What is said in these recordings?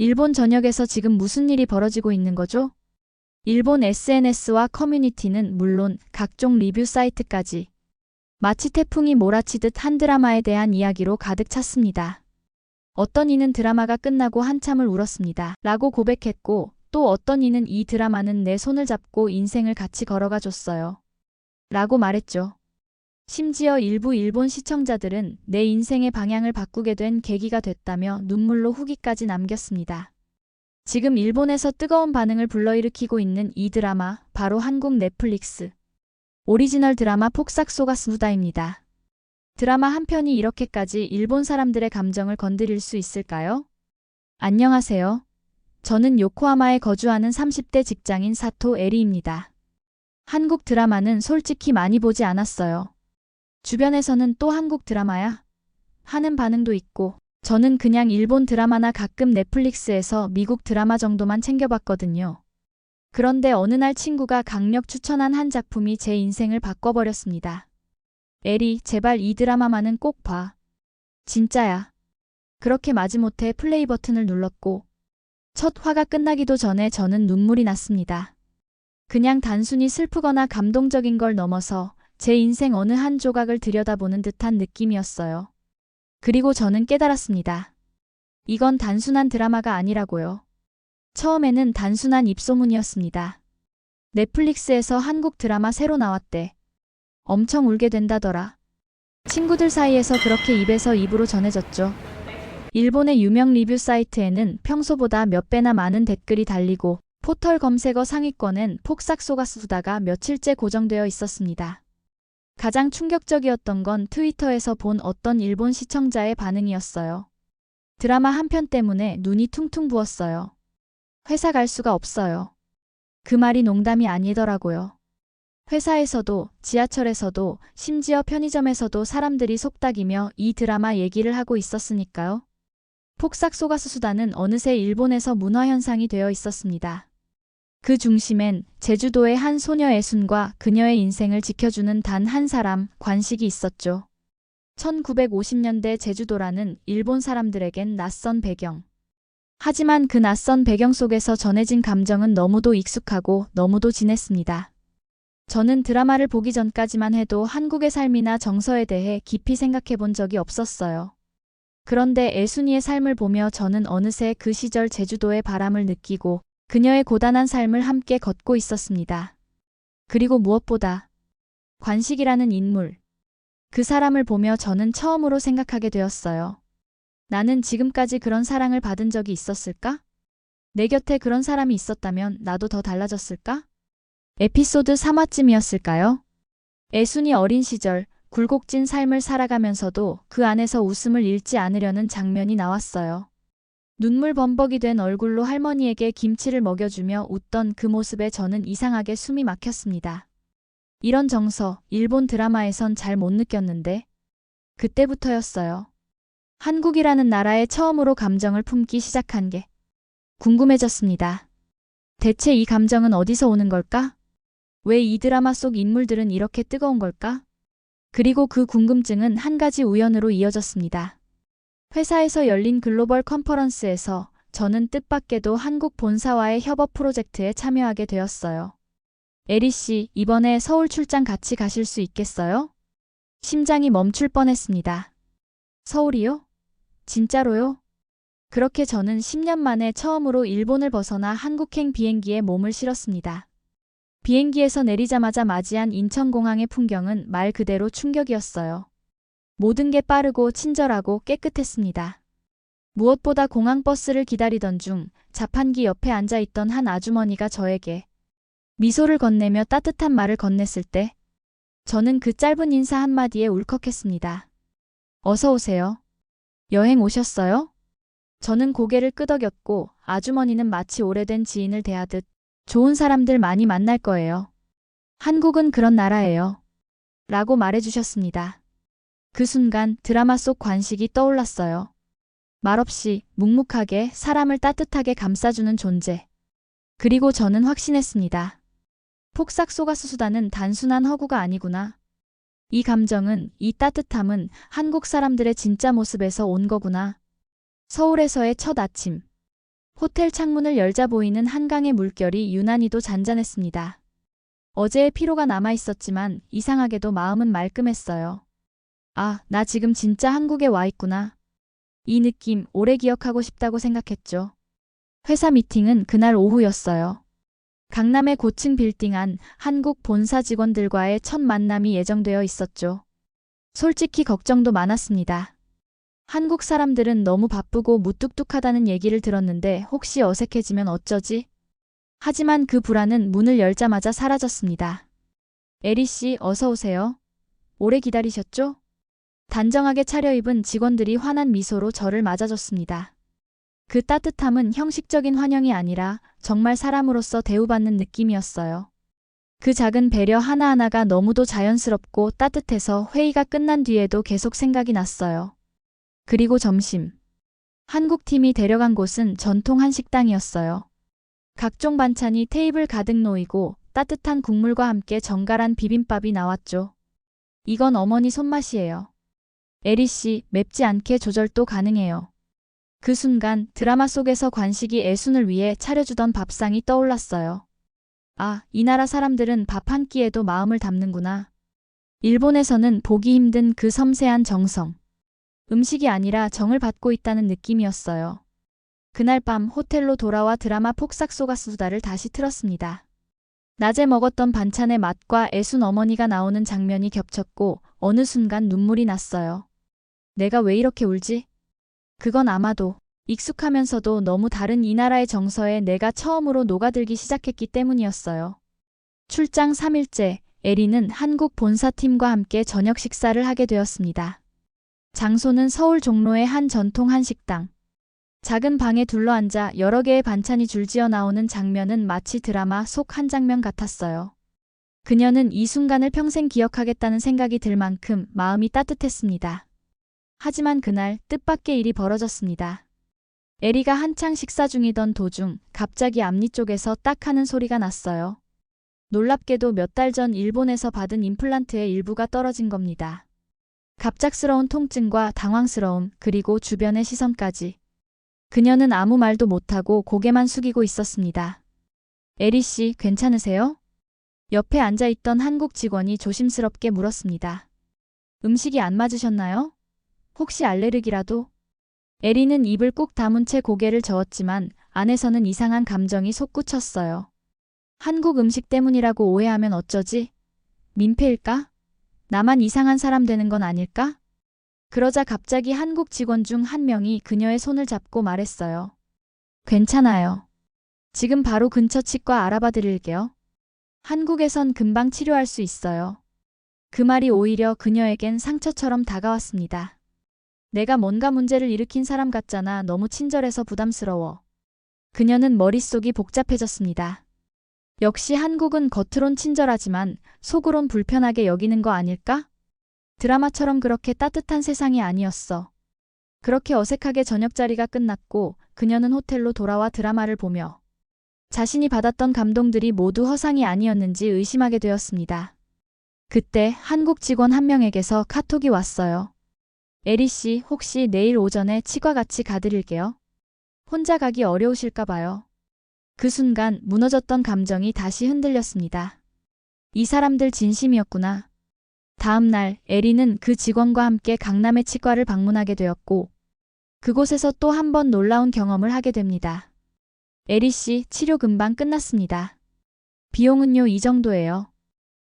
일본 전역에서 지금 무슨 일이 벌어지고 있는 거죠? 일본 SNS와 커뮤니티는 물론 각종 리뷰 사이트까지 마치 태풍이 몰아치듯 한 드라마에 대한 이야기로 가득 찼습니다. 어떤 이는 드라마가 끝나고 한참을 울었습니다. 라고 고백했고, 또 어떤 이는 이 드라마는 내 손을 잡고 인생을 같이 걸어가 줬어요. 라고 말했죠. 심지어 일부 일본 시청자들은 내 인생의 방향을 바꾸게 된 계기가 됐다며 눈물로 후기까지 남겼습니다. 지금 일본에서 뜨거운 반응을 불러일으키고 있는 이 드라마, 바로 한국 넷플릭스 오리지널 드라마 폭삭 소가수다입니다. 드라마 한 편이 이렇게까지 일본 사람들의 감정을 건드릴 수 있을까요? 안녕하세요. 저는 요코하마에 거주하는 30대 직장인 사토 에리입니다. 한국 드라마는 솔직히 많이 보지 않았어요. 주변에서는 또 한국 드라마야? 하는 반응도 있고, 저는 그냥 일본 드라마나 가끔 넷플릭스에서 미국 드라마 정도만 챙겨봤거든요. 그런데 어느 날 친구가 강력 추천한 한 작품이 제 인생을 바꿔버렸습니다. 에리, 제발 이 드라마만은 꼭 봐. 진짜야. 그렇게 마지못해 플레이 버튼을 눌렀고, 첫 화가 끝나기도 전에 저는 눈물이 났습니다. 그냥 단순히 슬프거나 감동적인 걸 넘어서 제 인생 어느 한 조각을 들여다보는 듯한 느낌이었어요. 그리고 저는 깨달았습니다. 이건 단순한 드라마가 아니라고요. 처음에는 단순한 입소문이었습니다. 넷플릭스에서 한국 드라마 새로 나왔대. 엄청 울게 된다더라. 친구들 사이에서 그렇게 입에서 입으로 전해졌죠. 일본의 유명 리뷰 사이트에는 평소보다 몇 배나 많은 댓글이 달리고 포털 검색어 상위권엔 폭삭 소가수다가 며칠째 고정되어 있었습니다. 가장 충격적이었던 건 트위터에서 본 어떤 일본 시청자의 반응이었어요. 드라마 한 편 때문에 눈이 퉁퉁 부었어요. 회사 갈 수가 없어요. 그 말이 농담이 아니더라고요. 회사에서도, 지하철에서도, 심지어 편의점에서도 사람들이 속닥이며 이 드라마 얘기를 하고 있었으니까요. 폭삭 소가수다는 어느새 일본에서 문화현상이 되어 있었습니다. 그 중심엔 제주도의 한 소녀 애순과 그녀의 인생을 지켜주는 단 한 사람, 관식이 있었죠. 1950년대 제주도라는 일본 사람들에겐 낯선 배경. 하지만 그 낯선 배경 속에서 전해진 감정은 너무도 익숙하고 너무도 진했습니다. 저는 드라마를 보기 전까지만 해도 한국의 삶이나 정서에 대해 깊이 생각해 본 적이 없었어요. 그런데 애순이의 삶을 보며 저는 어느새 그 시절 제주도의 바람을 느끼고 그녀의 고단한 삶을 함께 걷고 있었습니다. 그리고 무엇보다 관식이라는 인물. 그 사람을 보며 저는 처음으로 생각하게 되었어요. 나는 지금까지 그런 사랑을 받은 적이 있었을까? 내 곁에 그런 사람이 있었다면 나도 더 달라졌을까? 에피소드 3화쯤이었을까요? 애순이 어린 시절 굴곡진 삶을 살아가면서도 그 안에서 웃음을 잃지 않으려는 장면이 나왔어요. 눈물 범벅이 된 얼굴로 할머니에게 김치를 먹여주며 웃던 그 모습에 저는 이상하게 숨이 막혔습니다. 이런 정서, 일본 드라마에선 잘 못 느꼈는데 그때부터였어요. 한국이라는 나라에 처음으로 감정을 품기 시작한 게 궁금해졌습니다. 대체 이 감정은 어디서 오는 걸까? 왜 이 드라마 속 인물들은 이렇게 뜨거운 걸까? 그리고 그 궁금증은 한 가지 우연으로 이어졌습니다. 회사에서 열린 글로벌 컨퍼런스에서 저는 뜻밖에도 한국 본사와의 협업 프로젝트에 참여하게 되었어요. 에리 씨, 이번에 서울 출장 같이 가실 수 있겠어요? 심장이 멈출 뻔했습니다. 서울이요? 진짜로요? 그렇게 저는 10년 만에 처음으로 일본을 벗어나 한국행 비행기에 몸을 실었습니다. 비행기에서 내리자마자 맞이한 인천공항의 풍경은 말 그대로 충격이었어요. 모든 게 빠르고 친절하고 깨끗했습니다. 무엇보다 공항버스를 기다리던 중 자판기 옆에 앉아있던 한 아주머니가 저에게 미소를 건네며 따뜻한 말을 건넸을 때 저는 그 짧은 인사 한마디에 울컥했습니다. 어서 오세요. 여행 오셨어요? 저는 고개를 끄덕였고 아주머니는 마치 오래된 지인을 대하듯 좋은 사람들 많이 만날 거예요. 한국은 그런 나라예요. 라고 말해주셨습니다. 그 순간 드라마 속 관식이 떠올랐어요. 말없이 묵묵하게 사람을 따뜻하게 감싸주는 존재. 그리고 저는 확신했습니다. 폭삭 소가수다는 단순한 허구가 아니구나. 이 감정은, 이 따뜻함은 한국 사람들의 진짜 모습에서 온 거구나. 서울에서의 첫 아침. 호텔 창문을 열자 보이는 한강의 물결이 유난히도 잔잔했습니다. 어제의 피로가 남아 있었지만 이상하게도 마음은 말끔했어요. 아, 나 지금 진짜 한국에 와 있구나. 이 느낌 오래 기억하고 싶다고 생각했죠. 회사 미팅은 그날 오후였어요. 강남의 고층 빌딩 안 한국 본사 직원들과의 첫 만남이 예정되어 있었죠. 솔직히 걱정도 많았습니다. 한국 사람들은 너무 바쁘고 무뚝뚝하다는 얘기를 들었는데 혹시 어색해지면 어쩌지? 하지만 그 불안은 문을 열자마자 사라졌습니다. 에리 씨, 어서 오세요. 오래 기다리셨죠? 단정하게 차려입은 직원들이 환한 미소로 저를 맞아줬습니다. 그 따뜻함은 형식적인 환영이 아니라 정말 사람으로서 대우받는 느낌이었어요. 그 작은 배려 하나하나가 너무도 자연스럽고 따뜻해서 회의가 끝난 뒤에도 계속 생각이 났어요. 그리고 점심. 한국 팀이 데려간 곳은 전통 한식당이었어요. 각종 반찬이 테이블 가득 놓이고 따뜻한 국물과 함께 정갈한 비빔밥이 나왔죠. 이건 어머니 손맛이에요. 에리 씨, 맵지 않게 조절도 가능해요. 그 순간 드라마 속에서 관식이 애순을 위해 차려주던 밥상이 떠올랐어요. 아, 이 나라 사람들은 밥 한 끼에도 마음을 담는구나. 일본에서는 보기 힘든 그 섬세한 정성. 음식이 아니라 정을 받고 있다는 느낌이었어요. 그날 밤 호텔로 돌아와 드라마 폭삭 소가수다를 다시 틀었습니다. 낮에 먹었던 반찬의 맛과 애순 어머니가 나오는 장면이 겹쳤고 어느 순간 눈물이 났어요. 내가 왜 이렇게 울지? 그건 아마도 익숙하면서도 너무 다른 이 나라의 정서에 내가 처음으로 녹아들기 시작했기 때문이었어요. 출장 3일째, 에리는 한국 본사팀과 함께 저녁 식사를 하게 되었습니다. 장소는 서울 종로의 한 전통 한식당. 작은 방에 둘러앉아 여러 개의 반찬이 줄지어 나오는 장면은 마치 드라마 속 한 장면 같았어요. 그녀는 이 순간을 평생 기억하겠다는 생각이 들 만큼 마음이 따뜻했습니다. 하지만 그날 뜻밖의 일이 벌어졌습니다. 에리가 한창 식사 중이던 도중 갑자기 앞니 쪽에서 딱 하는 소리가 났어요. 놀랍게도 몇 달 전 일본에서 받은 임플란트의 일부가 떨어진 겁니다. 갑작스러운 통증과 당황스러움 그리고 주변의 시선까지. 그녀는 아무 말도 못하고 고개만 숙이고 있었습니다. 에리 씨, 괜찮으세요? 옆에 앉아있던 한국 직원이 조심스럽게 물었습니다. 음식이 안 맞으셨나요? 혹시 알레르기라도? 에리는 입을 꾹 다문 채 고개를 저었지만 안에서는 이상한 감정이 솟구쳤어요. 한국 음식 때문이라고 오해하면 어쩌지? 민폐일까? 나만 이상한 사람 되는 건 아닐까? 그러자 갑자기 한국 직원 중 한 명이 그녀의 손을 잡고 말했어요. 괜찮아요. 지금 바로 근처 치과 알아봐 드릴게요. 한국에선 금방 치료할 수 있어요. 그 말이 오히려 그녀에겐 상처처럼 다가왔습니다. 내가 뭔가 문제를 일으킨 사람 같잖아. 너무 친절해서 부담스러워. 그녀는 머릿속이 복잡해졌습니다. 역시 한국은 겉으론 친절하지만 속으론 불편하게 여기는 거 아닐까? 드라마처럼 그렇게 따뜻한 세상이 아니었어. 그렇게 어색하게 저녁자리가 끝났고 그녀는 호텔로 돌아와 드라마를 보며 자신이 받았던 감동들이 모두 허상이 아니었는지 의심하게 되었습니다. 그때 한국 직원 한 명에게서 카톡이 왔어요. 에리 씨, 혹시 내일 오전에 치과 같이 가드릴게요. 혼자 가기 어려우실까 봐요. 그 순간 무너졌던 감정이 다시 흔들렸습니다. 이 사람들 진심이었구나. 다음 날 에리는 그 직원과 함께 강남의 치과를 방문하게 되었고 그곳에서 또 한 번 놀라운 경험을 하게 됩니다. 에리 씨, 치료 금방 끝났습니다. 비용은요 이 정도예요.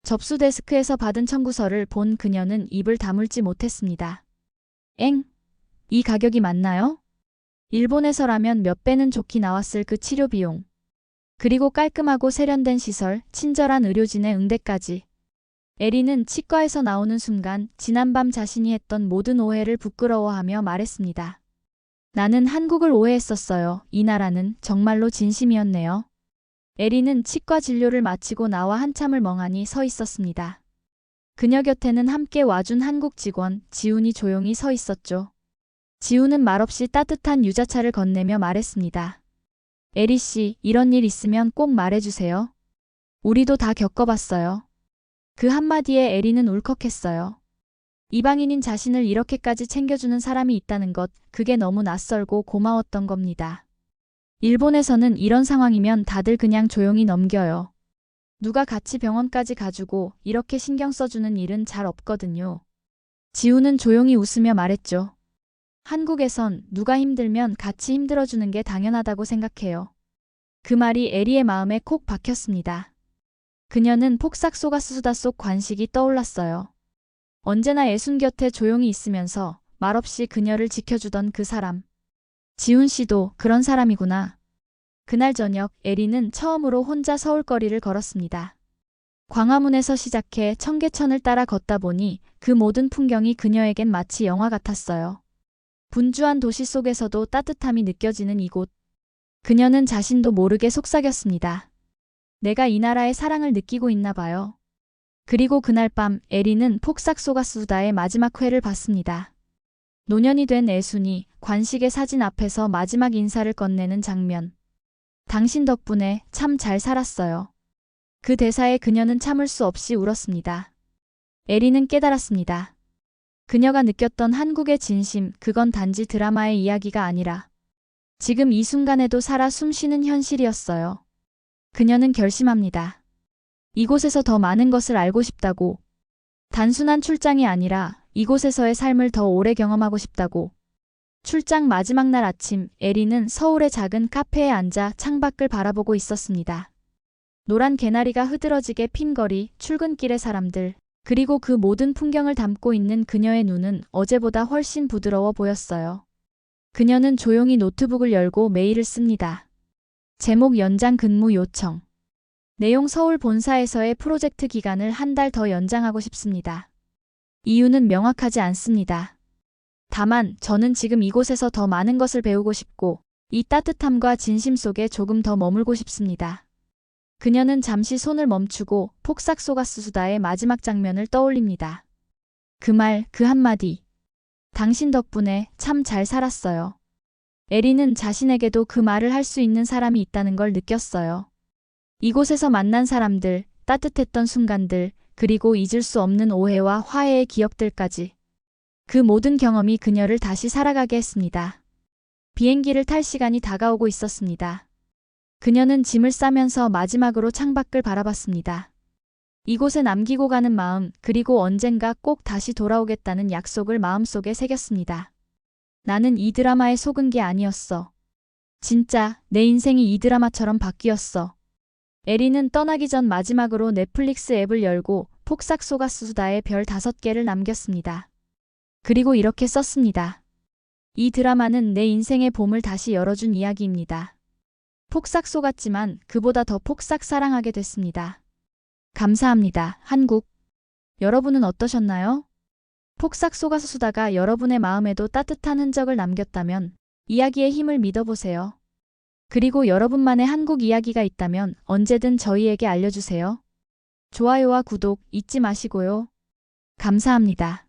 접수 데스크에서 받은 청구서를 본 그녀는 입을 다물지 못했습니다. 엥? 이 가격이 맞나요? 일본에서라면 몇 배는 좋게 나왔을 그 치료 비용. 그리고 깔끔하고 세련된 시설, 친절한 의료진의 응대까지. 에리는 치과에서 나오는 순간 지난밤 자신이 했던 모든 오해를 부끄러워하며 말했습니다. 나는 한국을 오해했었어요. 이 나라는 정말로 진심이었네요. 에리는 치과 진료를 마치고 나와 한참을 멍하니 서 있었습니다. 그녀 곁에는 함께 와준 한국 직원 지훈이 조용히 서 있었죠. 지훈은 말없이 따뜻한 유자차를 건네며 말했습니다. 에리 씨, 이런 일 있으면 꼭 말해주세요. 우리도 다 겪어봤어요. 그 한마디에 에리는 울컥했어요. 이방인인 자신을 이렇게까지 챙겨주는 사람이 있다는 것, 그게 너무 낯설고 고마웠던 겁니다. 일본에서는 이런 상황이면 다들 그냥 조용히 넘겨요. 누가 같이 병원까지 가주고 이렇게 신경 써주는 일은 잘 없거든요. 지우는 조용히 웃으며 말했죠. 한국에선 누가 힘들면 같이 힘들어주는 게 당연하다고 생각해요. 그 말이 에리의 마음에 콕 박혔습니다. 그녀는 폭삭 속았수다 속 관식이 떠올랐어요. 언제나 애순 곁에 조용히 있으면서 말없이 그녀를 지켜주던 그 사람. 지훈 씨도 그런 사람이구나. 그날 저녁 에리는 처음으로 혼자 서울거리를 걸었습니다. 광화문에서 시작해 청계천을 따라 걷다 보니 그 모든 풍경이 그녀에겐 마치 영화 같았어요. 분주한 도시 속에서도 따뜻함이 느껴지는 이곳. 그녀는 자신도 모르게 속삭였습니다. 내가 이 나라의 사랑을 느끼고 있나 봐요. 그리고 그날 밤 에리는 폭삭 속았수다의 마지막 회를 봤습니다. 노년이 된 애순이 관식의 사진 앞에서 마지막 인사를 건네는 장면. 당신 덕분에 참 잘 살았어요. 그 대사에 그녀는 참을 수 없이 울었습니다. 에리는 깨달았습니다. 그녀가 느꼈던 한국의 진심, 그건 단지 드라마의 이야기가 아니라 지금 이 순간에도 살아 숨쉬는 현실이었어요. 그녀는 결심합니다. 이곳에서 더 많은 것을 알고 싶다고. 단순한 출장이 아니라 이곳에서의 삶을 더 오래 경험하고 싶다고. 출장 마지막 날 아침, 에리는 서울의 작은 카페에 앉아 창밖을 바라보고 있었습니다. 노란 개나리가 흐드러지게 핀 거리, 출근길의 사람들, 그리고 그 모든 풍경을 담고 있는 그녀의 눈은 어제보다 훨씬 부드러워 보였어요. 그녀는 조용히 노트북을 열고 메일을 씁니다. 제목 연장 근무 요청. 내용 서울 본사에서의 프로젝트 기간을 한 달 더 연장하고 싶습니다. 이유는 명확하지 않습니다. 다만 저는 지금 이곳에서 더 많은 것을 배우고 싶고 이 따뜻함과 진심 속에 조금 더 머물고 싶습니다. 그녀는 잠시 손을 멈추고 폭삭 속았수다의 마지막 장면을 떠올립니다. 그 말, 그 한마디. 당신 덕분에 참 잘 살았어요. 에리는 자신에게도 그 말을 할 수 있는 사람이 있다는 걸 느꼈어요. 이곳에서 만난 사람들, 따뜻했던 순간들, 그리고 잊을 수 없는 오해와 화해의 기억들까지. 그 모든 경험이 그녀를 다시 살아가게 했습니다. 비행기를 탈 시간이 다가오고 있었습니다. 그녀는 짐을 싸면서 마지막으로 창밖을 바라봤습니다. 이곳에 남기고 가는 마음, 그리고 언젠가 꼭 다시 돌아오겠다는 약속을 마음속에 새겼습니다. 나는 이 드라마에 속은 게 아니었어. 진짜 내 인생이 이 드라마처럼 바뀌었어. 에리는 떠나기 전 마지막으로 넷플릭스 앱을 열고 폭삭 속았수다의 별 5개를 남겼습니다. 그리고 이렇게 썼습니다. 이 드라마는 내 인생의 봄을 다시 열어준 이야기입니다. 폭삭 속았지만 그보다 더 폭삭 사랑하게 됐습니다. 감사합니다, 한국. 여러분은 어떠셨나요? 폭삭 속았수다가 여러분의 마음에도 따뜻한 흔적을 남겼다면 이야기의 힘을 믿어보세요. 그리고 여러분만의 한국 이야기가 있다면 언제든 저희에게 알려주세요. 좋아요와 구독 잊지 마시고요. 감사합니다.